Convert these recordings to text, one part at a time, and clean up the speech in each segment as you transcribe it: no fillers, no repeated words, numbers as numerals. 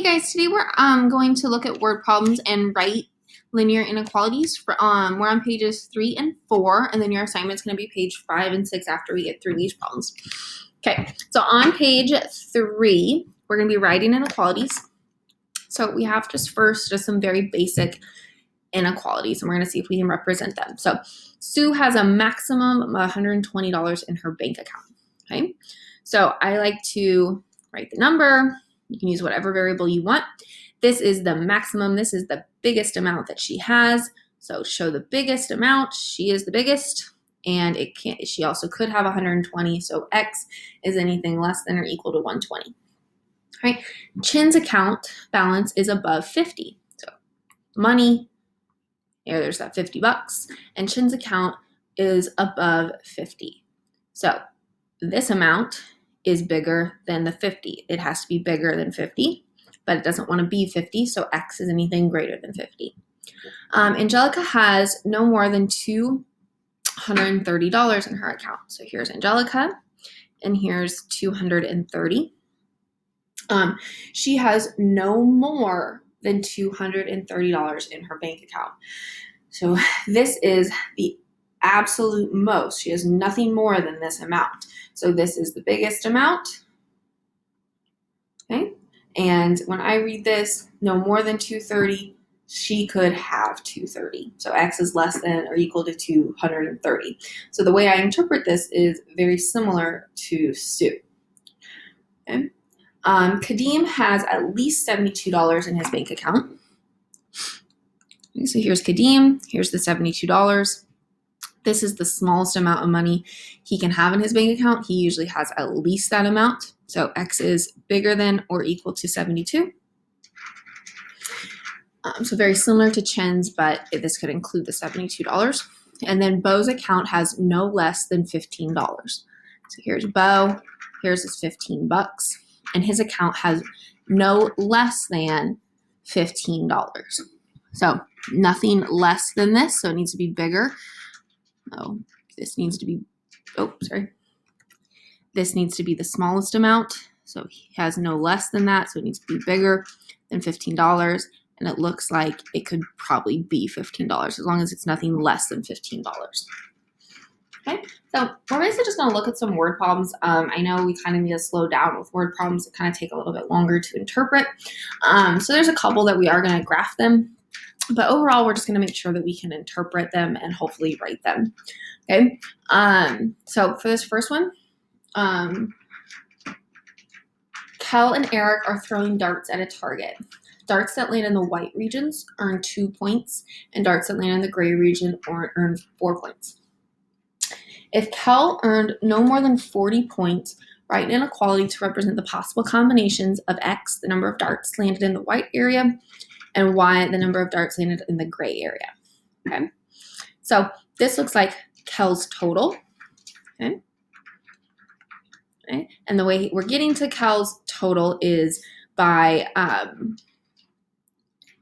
guys, today we're going to look at word problems and write linear inequalities. We're on pages 3 and 4, and then your assignment's going to be page 5 and 6 after we get through these problems. Okay, so on page 3, we're going to be writing inequalities. So we have just some very basic inequalities, and we're going to see if we can represent them. So Sue has a maximum of $120 in her bank account. Okay, so I like to write the number. You can use whatever variable you want. This is the maximum. This is the biggest amount that she has. So show the biggest amount. She is the biggest, and she also could have 120. So X is anything less than or equal to 120. All right. Chin's account balance is above 50. So money, there's that $50, and Chin's account is above 50. So this amount is bigger than the 50. It has to be bigger than 50, but it doesn't want to be 50, so X is anything greater than 50. Angelica has no more than $230 in her account. So here's Angelica, and here's 230. She has no more than $230 in her bank account. So this is the absolute most. She has nothing more than this amount. So this is the biggest amount. Okay. And when I read this, no more than 230, she could have 230. So X is less than or equal to 230. So the way I interpret this is very similar to Sue. Okay. Kadeem has at least $72 in his bank account. Okay, so here's Kadeem. Here's the $72. This is the smallest amount of money he can have in his bank account. He usually has at least that amount. So X is bigger than or equal to 72. So very similar to Chen's, but this could include the $72. And then Bo's account has no less than $15. So here's Bo. Here's his $15. And his account has no less than $15. So nothing less than this, so it needs to be bigger. Oh, this needs to be, This needs to be the smallest amount. So he has no less than that, so it needs to be bigger than $15. And it looks like it could probably be $15 as long as it's nothing less than $15. Okay, so we're basically just going to look at some word problems. I know we kind of need to slow down with word problems that kind of take a little bit longer to interpret. So there's a couple that we are going to graph them. But overall, we're just going to make sure that we can interpret them and hopefully write them. Okay. So for this first one, Kel and Eric are throwing darts at a target. Darts that land in the white regions earn 2 points, and darts that land in the gray region earn 4 points. If Kel earned no more than 40 points, write an inequality to represent the possible combinations of X, the number of darts landed in the white area, and Y, the number of darts landed in the gray area. Okay, so this looks like Kel's total. Okay, and the way we're getting to Kel's total is by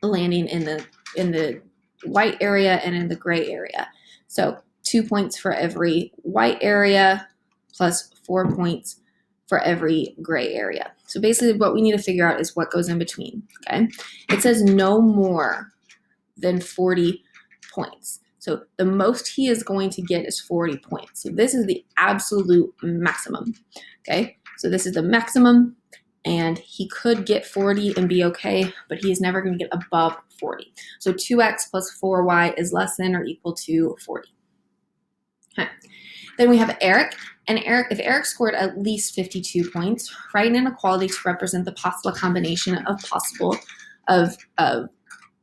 landing in the white area and in the gray area. So 2 points for every white area plus 4 points for every gray area. So basically what we need to figure out is what goes in between, okay? It says no more than 40 points. So the most he is going to get is 40 points. So this is the absolute maximum, okay? So this is the maximum, and he could get 40 and be okay, but he is never going to get above 40. So 2x plus 4y is less than or equal to 40. Okay. Then we have Eric. And if Eric scored at least 52 points, write an inequality to represent the possible combination of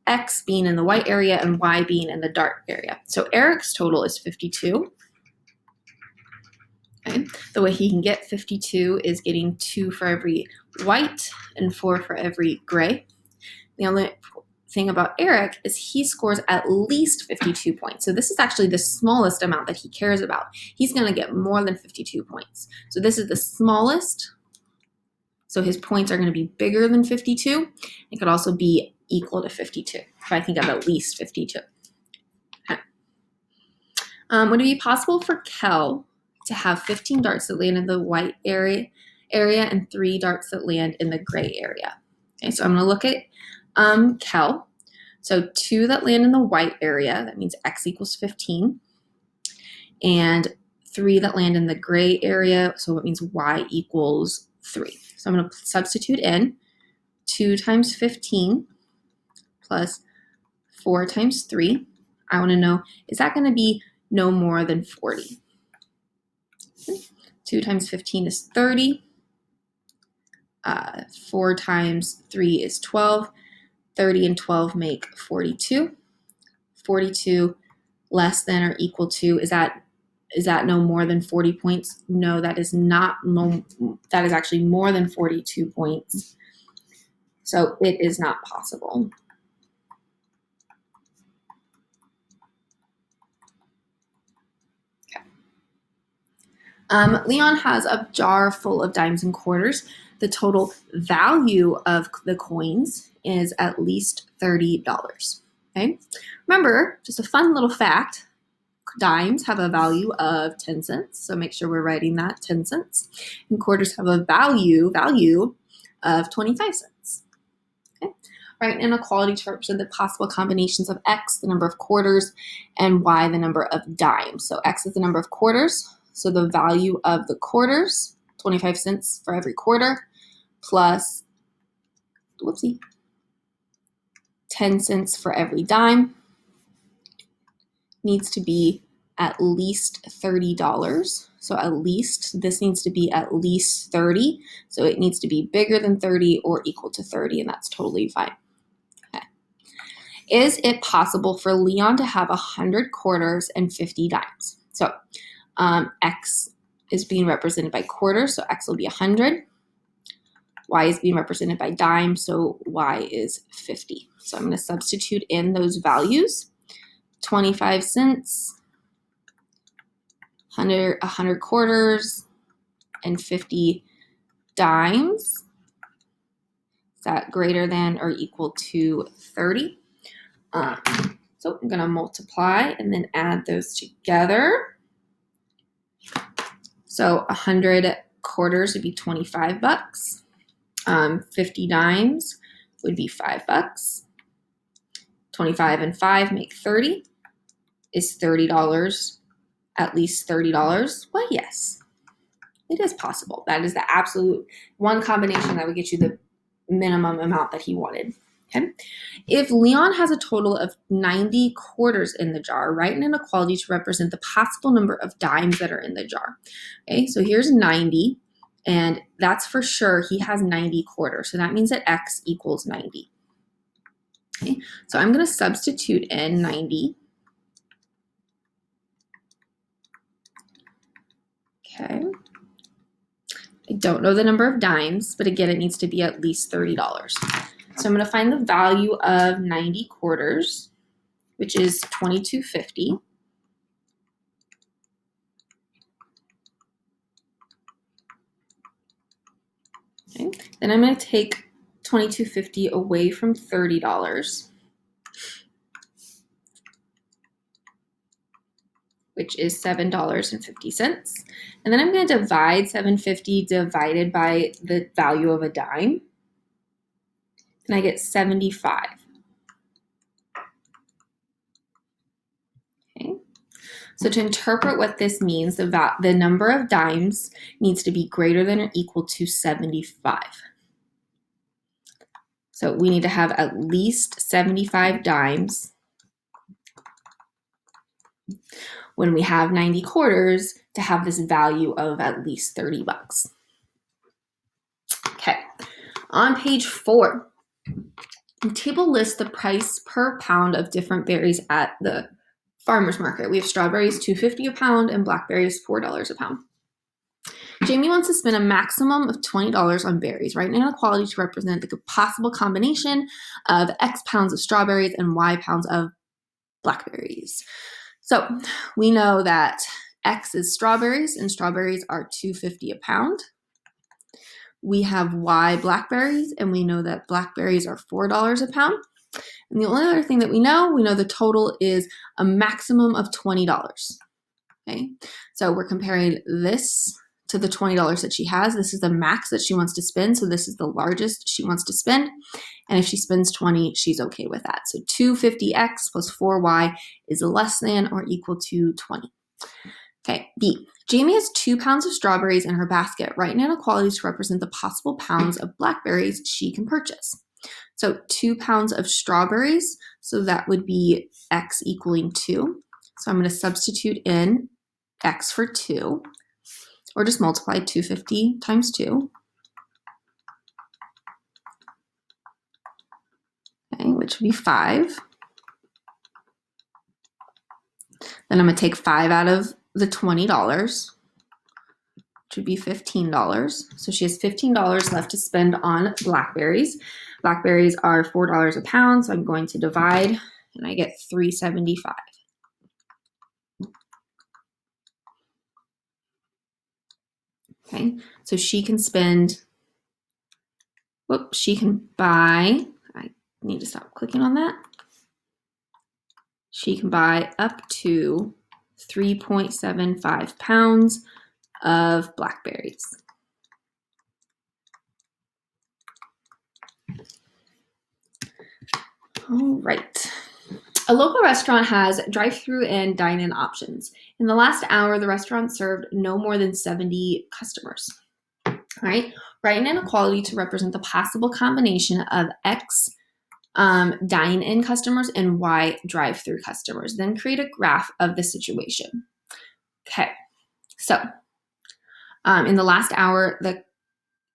X being in the white area and Y being in the dark area. So Eric's total is 52. Okay. The way he can get 52 is getting 2 for every white and 4 for every gray. The only thing about Eric is he scores at least 52 points. So this is actually the smallest amount that he cares about. He's going to get more than 52 points. So this is the smallest. So his points are going to be bigger than 52. It could also be equal to 52 if I think of at least 52. Okay. Would it be possible for Kel to have 15 darts that land in the white area and 3 darts that land in the gray area? Okay, so I'm going to look at Kel. So 2 that land in the white area, that means x equals 15. And 3 that land in the gray area, so it means y equals 3. So I'm going to substitute in 2 times 15 plus 4 times 3. I want to know, is that going to be no more than 40? 2 times 15 is 30. 4 times 3 is 12. 30 and 12 make 42. 42 less than or equal to, is that no more than 40 points? No, that is not. That is actually more than 42 points. So it is not possible. Leon has a jar full of dimes and quarters. The total value of the coins is at least $30. Okay. Remember, just a fun little fact, dimes have a value of 10 cents. So make sure we're writing that 10 cents. And quarters have a value of 25 cents. Okay. Write inequalities to represent the possible combinations of x, the number of quarters, and y, the number of dimes. So x is the number of quarters. So the value of the quarters, 25 cents for every quarter, plus, 10 cents for every dime, needs to be at least $30. So at least, this needs to be at least 30. So it needs to be bigger than 30 or equal to 30, and that's totally fine. Okay. Is it possible for Leon to have 100 quarters and 50 dimes? So x is being represented by quarters, so x will be 100. Y is being represented by dimes, so y is 50. So I'm going to substitute in those values. 25 cents, 100 quarters, and 50 dimes. Is that greater than or equal to 30? So I'm going to multiply and then add those together. So 100 quarters would be 25 bucks. 50 dimes would be $5. 25 and 5 make 30. Is $30 at least $30? Well, yes, it is possible. That is the absolute one combination that would get you the minimum amount that he wanted. Okay. If Leon has a total of 90 quarters in the jar, write an inequality to represent the possible number of dimes that are in the jar. Okay, so here's 90, and that's for sure he has 90 quarters. So that means that x equals 90. Okay, so I'm going to substitute in 90. Okay. I don't know the number of dimes, but again, it needs to be at least $30. So I'm going to find the value of 90 quarters, which is $22.50. Okay. Then I'm going to take $22.50 away from $30, which is $7.50. And then I'm going to divide $7.50 divided by the value of a dime. And I get 75. Okay. So to interpret what this means, the number of dimes needs to be greater than or equal to 75. So we need to have at least 75 dimes when we have 90 quarters to have this value of at least 30 bucks. Okay, on page 4, the table lists the price per pound of different berries at the farmer's market. We have strawberries $2.50 a pound and blackberries $4 a pound. Jamie wants to spend a maximum of $20 on berries. Write an inequality to represent the possible combination of X pounds of strawberries and Y pounds of blackberries. So we know that X is strawberries, and strawberries are $2.50 a pound. We have Y blackberries, and we know that blackberries are $4 a pound. And the only other thing that we know the total is a maximum of $20. Okay, so we're comparing this to the $20 that she has. This is the max that she wants to spend. So this is the largest she wants to spend. And if she spends 20, she's okay with that. So 250x plus 4y is less than or equal to 20. Okay, B. Jamie has 2 pounds of strawberries in her basket. Write inequalities to represent the possible pounds of blackberries she can purchase. So 2 pounds of strawberries, so that would be x equaling 2. So I'm going to substitute in x for 2, or just multiply 250 times 2, okay, which would be 5. Then I'm going to take 5 out of the $20, which would be $15. So she has $15 left to spend on blackberries. Blackberries are $4 a pound, so I'm going to divide, and I get $3.75. Okay, so she can spend, she can buy, I need to stop clicking on that. She can buy up to 3.75 pounds of blackberries. All right. A local restaurant has drive-through and dine-in options. In the last hour, the restaurant served no more than 70 customers. All right. Write an inequality to represent the possible combination of X dine-in customers and Y drive-through customers. Then create a graph of the situation. Okay. So in the last hour, the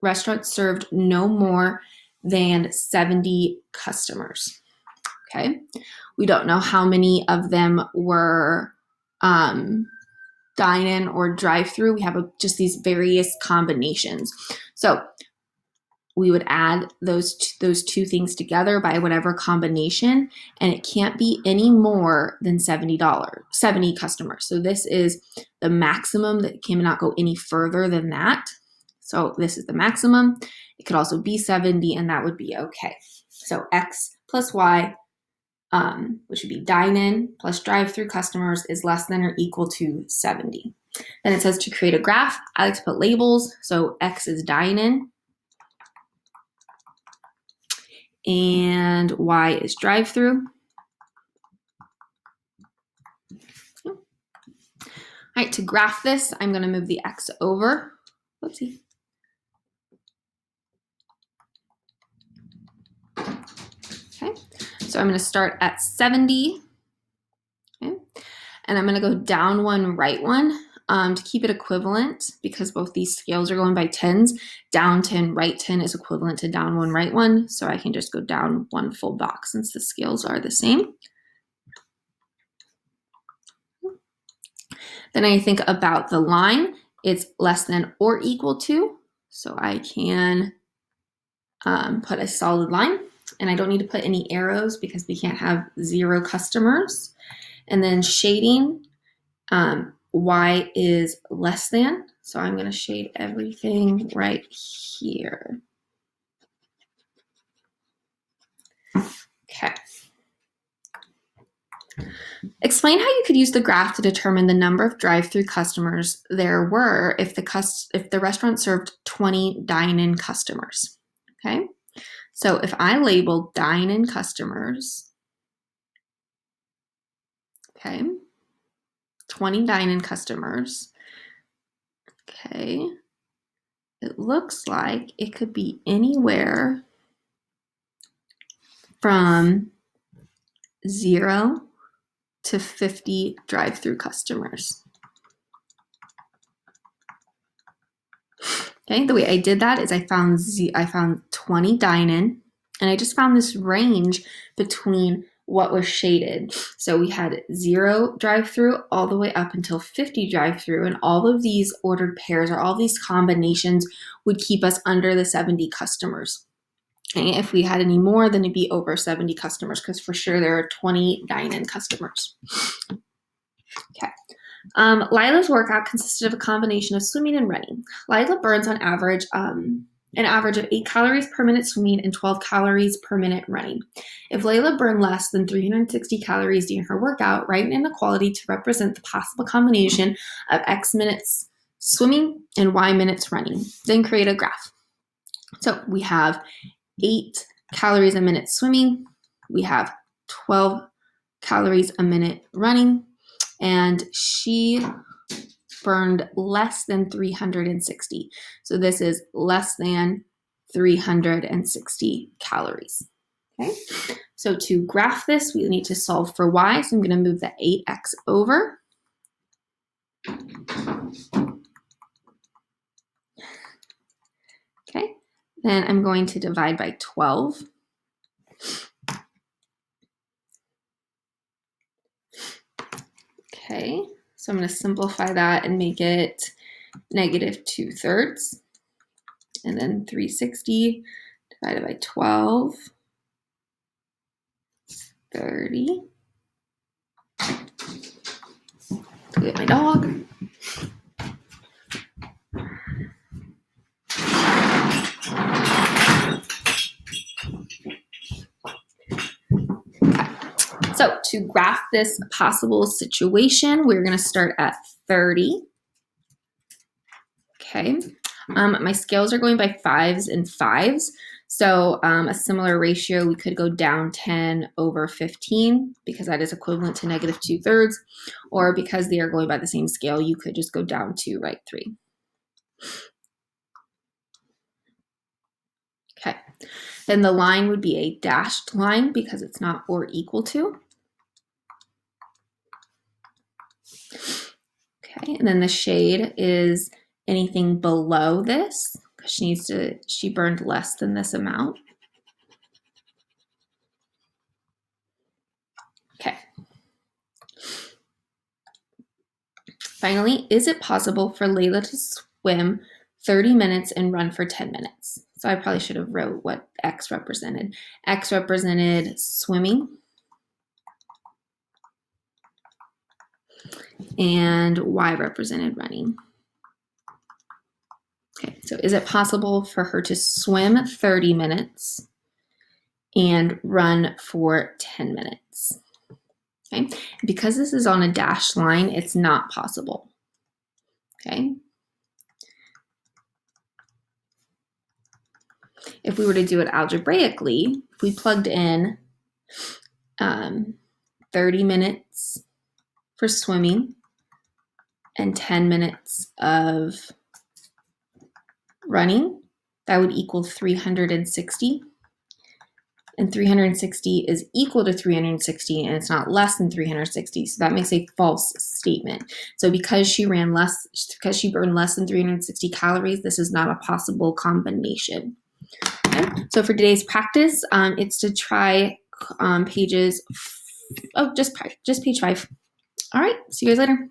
restaurant served no more than 70 customers. Okay. We don't know how many of them were dine-in or drive-through. We have just these various combinations. So we would add those two things together by whatever combination, and it can't be any more than $70, 70 customers. So this is the maximum. That cannot go any further than that. So this is the maximum. It could also be 70, and that would be okay. So X plus Y, which would be dine-in plus drive-through customers, is less than or equal to 70. Then it says to create a graph. I like to put labels. So X is dine-in, and Y is drive-through. All right, to graph this, I'm going to move the X over. Whoopsie. Okay, so I'm going to start at 70. Okay, and I'm going to go down 1, right 1 to keep it equivalent, because both these scales are going by tens. Down 10, right 10 is equivalent to down 1, right 1. So I can just go down 1 full box since the scales are the same. Then I think about the line. It's less than or equal to. So I can put a solid line. And I don't need to put any arrows because we can't have 0 customers. And then shading, Y is less than. So I'm going to shade everything right here. Okay. Explain how you could use the graph to determine the number of drive-through customers there were if the restaurant served 20 dine-in customers. Okay. So if I label dine-in customers, okay, 20 dine-in customers, okay, it looks like it could be anywhere from 0 to 50 drive-through customers. Okay, the way I did that is I found 20 dine-in, and I just found this range between what was shaded. So we had 0 drive-through all the way up until 50 drive-through, and all of these ordered pairs or all these combinations would keep us under the 70 customers. And if we had any more, then it'd be over 70 customers, because for sure there are 20 dine-in customers. Okay. Lila's workout consisted of a combination of swimming and running. Lila burns on average an average of 8 calories per minute swimming and 12 calories per minute running. If Layla burned less than 360 calories during her workout, write an inequality to represent the possible combination of X minutes swimming and Y minutes running. Then create a graph. So we have 8 calories a minute swimming. We have 12 calories a minute running. And she burned less than 360. So this is less than 360 calories. Okay, so to graph this, we need to solve for y. So I'm going to move the 8x over. Okay, then I'm going to divide by 12. Okay, so I'm going to simplify that and make it negative 2/3. And then 360 divided by 12, 30. Look at my dog. So to graph this possible situation, we're going to start at 30. Okay, my scales are going by 5s and 5s. So a similar ratio, we could go down 10 over 15 because that is equivalent to negative 2/3. Or because they are going by the same scale, you could just go down 2, right 3. Okay, then the line would be a dashed line because it's not or equal to. Okay, and then the shade is anything below this because she burned less than this amount. Okay. Finally, is it possible for Layla to swim 30 minutes and run for 10 minutes? So I probably should have wrote what X represented. X represented swimming. And Y represented running. Okay, so is it possible for her to swim 30 minutes and run for 10 minutes? Okay, because this is on a dashed line, it's not possible. Okay. If we were to do it algebraically, if we plugged in 30 minutes for swimming and 10 minutes of running, that would equal 360. And 360 is equal to 360, and it's not less than 360. So that makes a false statement. So because she burned less than 360 calories, this is not a possible combination. Okay. So for today's practice, it's to try pages, just page 5. All right, see you guys later.